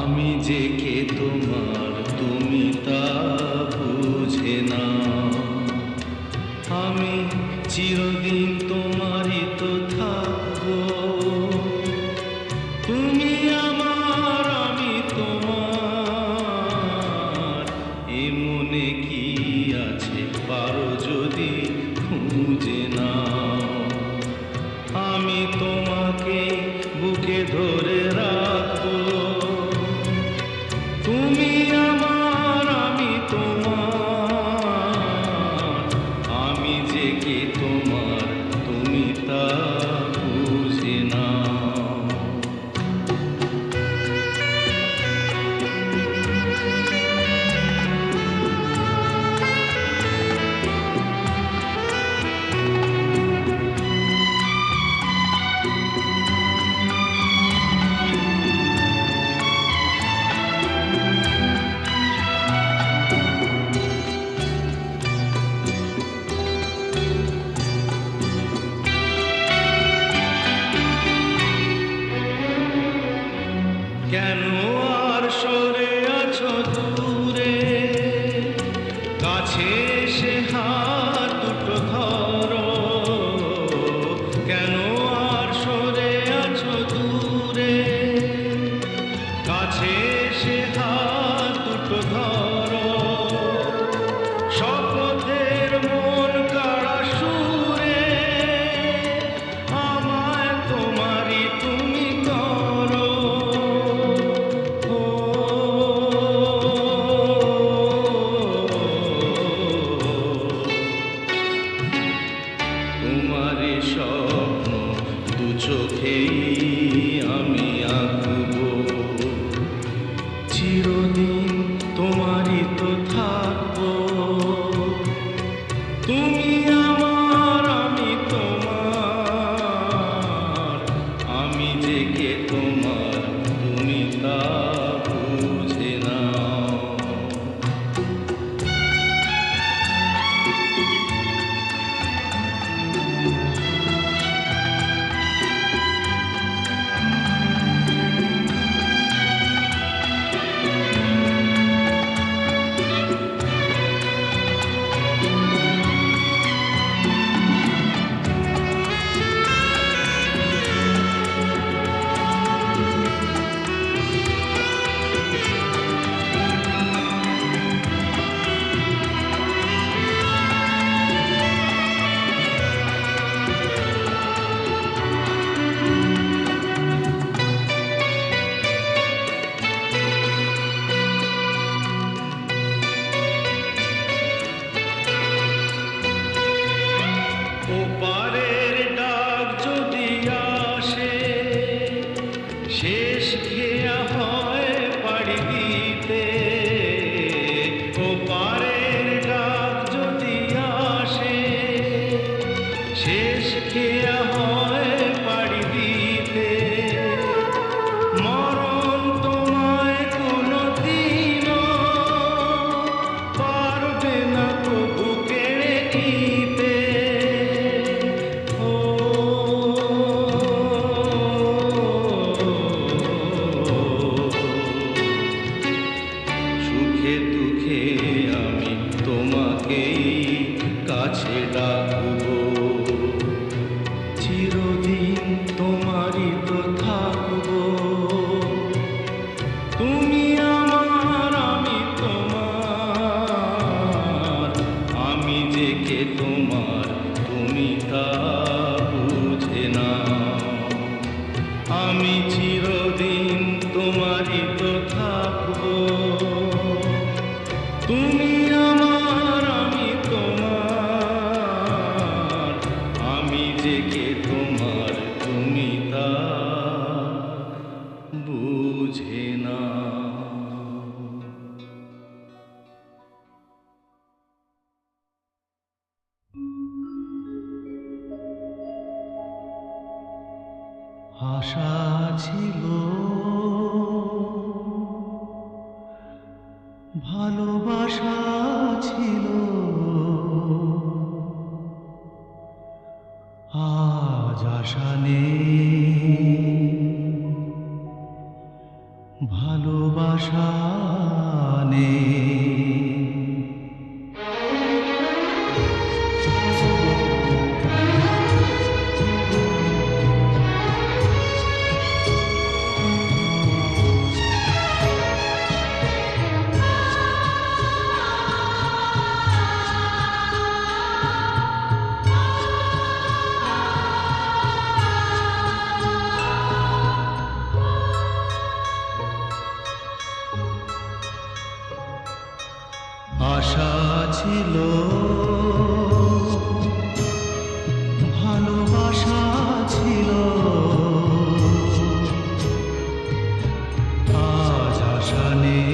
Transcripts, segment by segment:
আমি যে কে তোমার তুমি তা বুঝে না। আমি চিরদিন তোমারই তো থাকবো। তুমি আমার আমি তোমার, এ মনে কি আছে পারো যদি খুঁজে নাও। আমি তোমাকে বুকে ধরে রাখবো। তুমি আমার আমি তোমার, আমি যে কে তোমার তুমি তা বুঝে নাও। কেন আর সরে আছো দূরে, কাছে এসে হাত দুটো ধরো। কেন আর সরে আছো দূরে, কাছে এসে হাত দুটো ধরো। শপথের মন কাড়া সুরে আমায় তোমারই তুমি করো। তোমারই স্বপ্ন দু চোখেই আমি আঁকবো। চিরদিন তোমারই তো থাকবো। তুমি আমার আমি তোমার, আমি যে কে তোমার তুমি তা বুঝে নাও। ওপারের ডাক যদি আসে, শেষ খেয়া হয় পাড়ি দিতে। ওপারের ডাক যদি আসে, শেষ খেয়া হয় পাড়ি দিতে। মরণ তোমায় কোনো দিনও পারবে না তবু কেড়ে নিতে। সুখে দুঃখে আমি তোমাকেই কাছে ডাকবো। চিরদিন তোমারই তো থাকবো। তুমি আমার আমি তোমার, আমি যে কে তোমার তুমি তা বুঝে নাও। আমি চিরদিন তোমারই তো থাকবো। তুমি আমার আমি তোমার, আমি যে কে তোমার তুমি তা বুঝে নাও। আশা ছিল, ভালোবাসা ছিল, আজ আশা নেই, ভালোবাসা নেই। আশা ছিল, ভালোবাসা ছিল, আজ আশা নেই,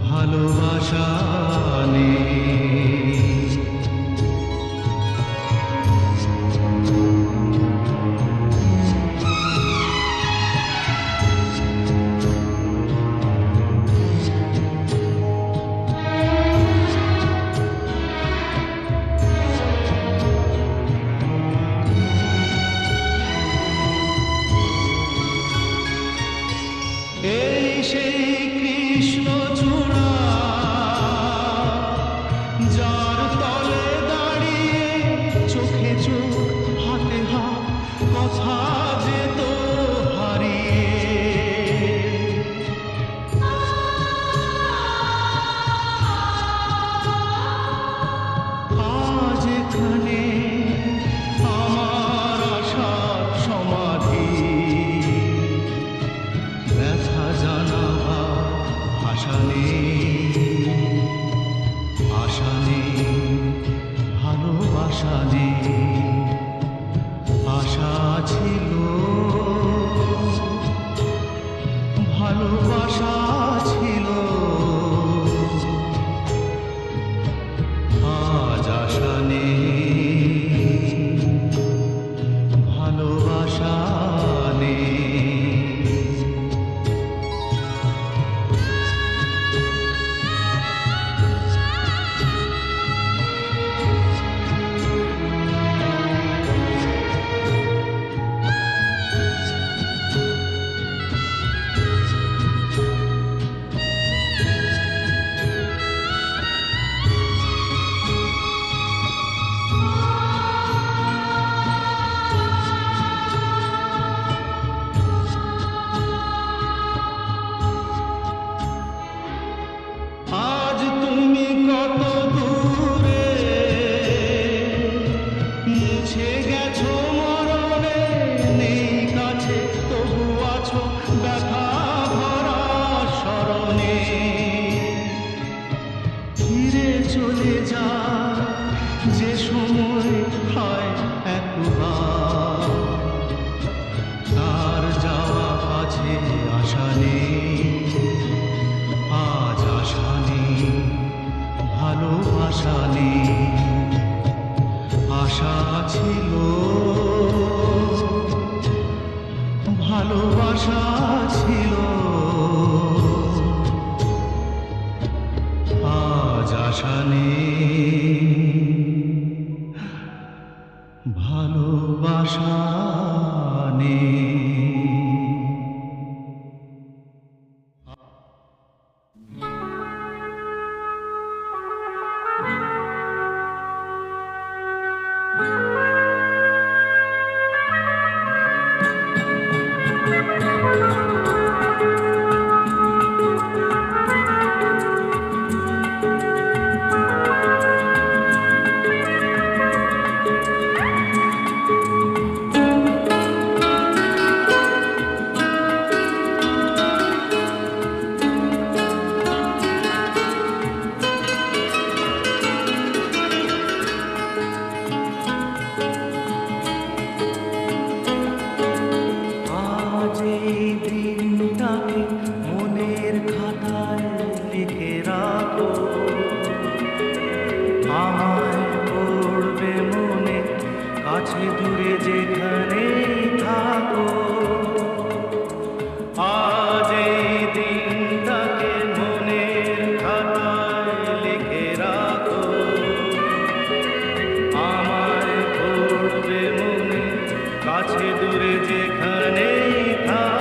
ভালোবাসা নেই। এই সেই কৃষ্ণচূড়া, যার তলে দাঁড়িয়ে চোখে চোখ হাতে হাত কথা যেত হারিয়ে। আজ এখানে আমার আশার সমাধি, ব্যথা জানাবার ভাষা নেই, আশা নেই, ভালোবাসা নেই। আশা ছিল, ভালোবাসা ছিল, আজ আশা নেই, ভালোবাসা নেই। আজ তুমি কত দূরে, মুছে গেছো মরণে, নেই কাছে তবু আছো ব্যথা ভরা স্মরণে। ফিরে চলে যা যে সময় হয় একবার, তার যাওয়া আছে আশা নেই, আজ আশা নেই, ভালোবাসা নেই। আশা ছিল, ভালোবাসা ছিল, আজ আশা নেই, ভালোবাসা নেই। কাছে দূরে যেখানে থাকো, আজ এই দিনটাকে মনের খাতায় লিখে রাখো। আমায় পড়বে মনে, কাছে দূরে যেখানে থাকো।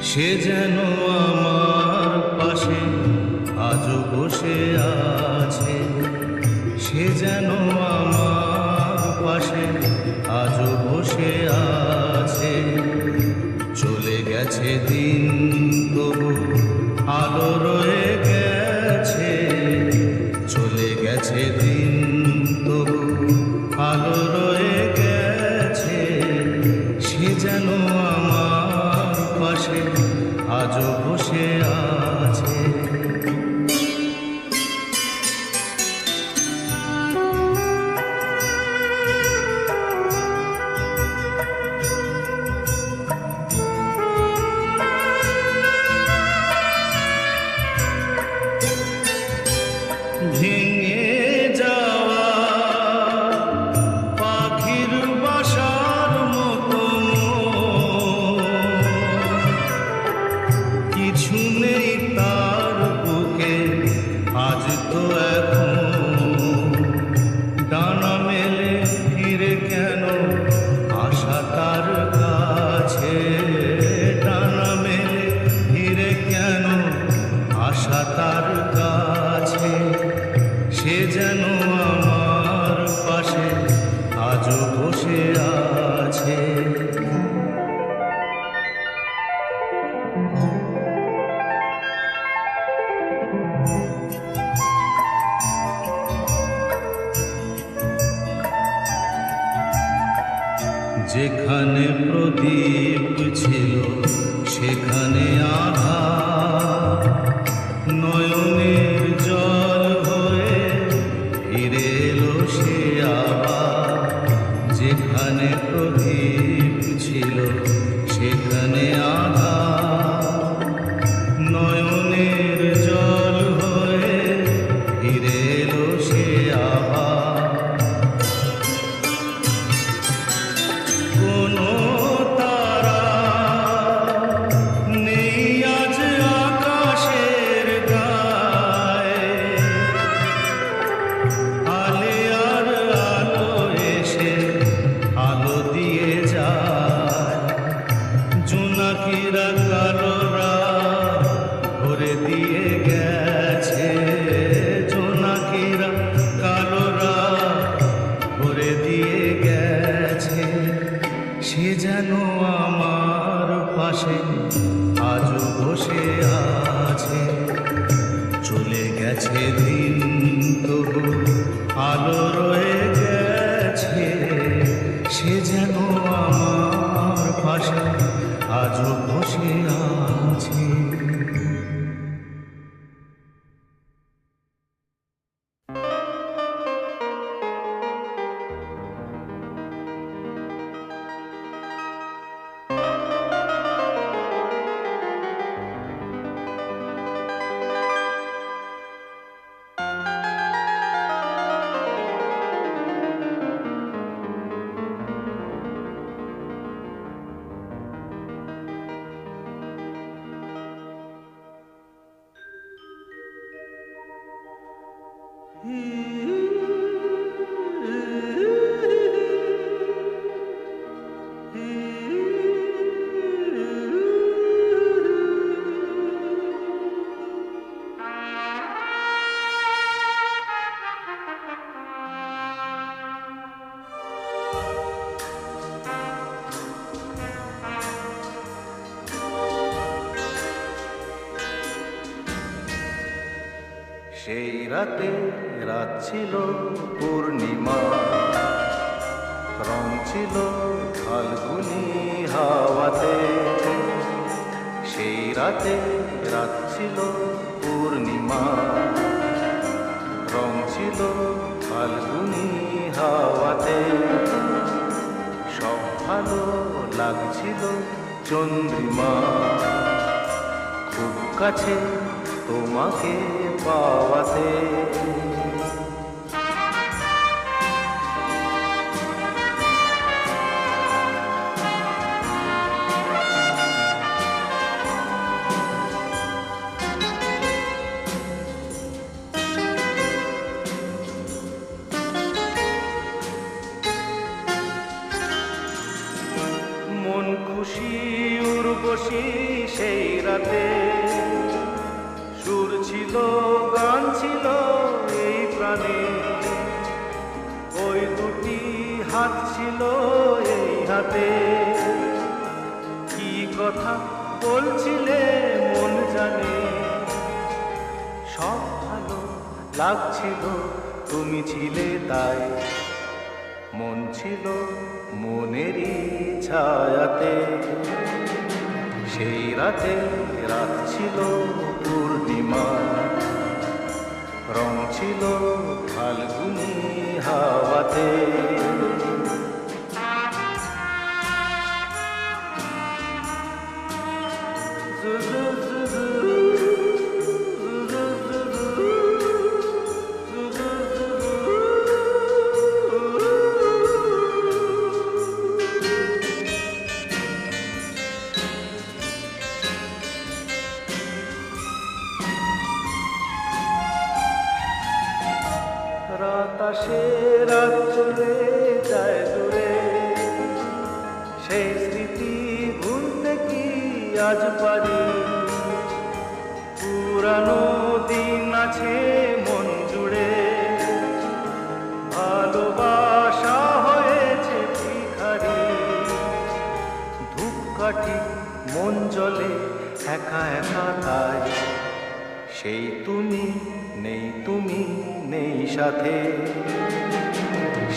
সে যেন আমার পাশে আজও বসে আছে, সে যেন আমার পাশে আজও বসে আছে। চলে গেছে দিন তবু আলো রয়ে গেছে, চলে গেছে দিন তবু আলো রয়ে গেছে। সে যেন আমার পাশে আজও বসে আছে। ভেঙে যাওয়া পাখির বাসার মতো কিছু নেই তার বুকে আজ তো এখন। ডানা মেলে ফিরে কেন আশা তার কাছে, ডানা মেলে ফিরে কেন আশা তার কাছে। সে যেন আমার পাশে আজও বসে আছে। যেখানে প্রদীপ ছিল সেখানে আধার, নয়নের জল হয়ে ফিরে এলো সে আবার। যেখানে প্রদীপ ছিল সেখানে আধার, নয়নের জল হয়ে ফিরে এলো সে আবার। কোনো তারা নেই আজ আকাশের গায়ে, আলে আর আলো এসে আলো দিয়ে যায়। জোনাকিরা কালোরা ভরে দিয়ে গেছে, জোনাকিরা কালোরা ভরে দিয়ে গেছে। সে যেন আমার পাশে আজও বসে আছে। চলে গেছে দিন তবু আলো রয়ে গেছে। সে যেন আমার পাশে আজও বসে আছে। সেই রাতে রাত ছিল পূর্ণিমা, রং ছিল ফাল্গুনি হাওয়াতে। সেই রাতে রাত ছিল পূর্ণিমা, রং ছিল ফাল্গুনি হাওয়াতে। সব ভালো লাগছিল চন্দ্রিমা, খুব কাছে তোমাকে পাওয়াতে। দিবসী সেই রাতে, সুর ছিল গান ছিল এই প্রাণে, ওই দুটি হাত ছিল এই হাতে। কি কথা বলছিলে মন জানে, সব ভালো লাগছিল তুমি ছিলে তাই। মন ছিল মনেরই ছায়াতে, সেই রাতে রাত ছিল পূর্ণিমা, রং ছিল ফাল্গুনি হাওয়াতে। রাত আসে রাত চলে যায় দূরে, সেই স্মৃতি ভুলতে কি আজ পারি? পুরানো দিন আছে মন জুড়ে, ভালোবাসা হয়েছে ভিখারি। ধূপকাঠি মন জ্বলে একা একা তাই, সেই তুমি নেই, তুমি নেই সাথে।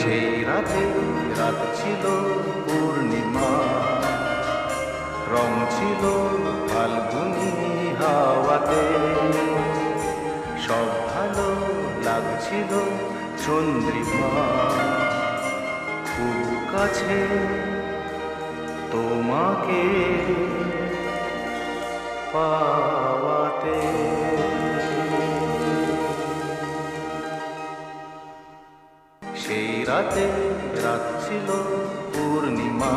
সেই রাতে রাত ছিল পূর্ণিমা, রং ছিল ফাল্গুনি হাওয়াতে। সব ভালো লাগছিল চন্দ্রিমা, খুব কাছে তোমাকে পাওয়াতে। সেই রাতে রাত ছিল পূর্ণিমা,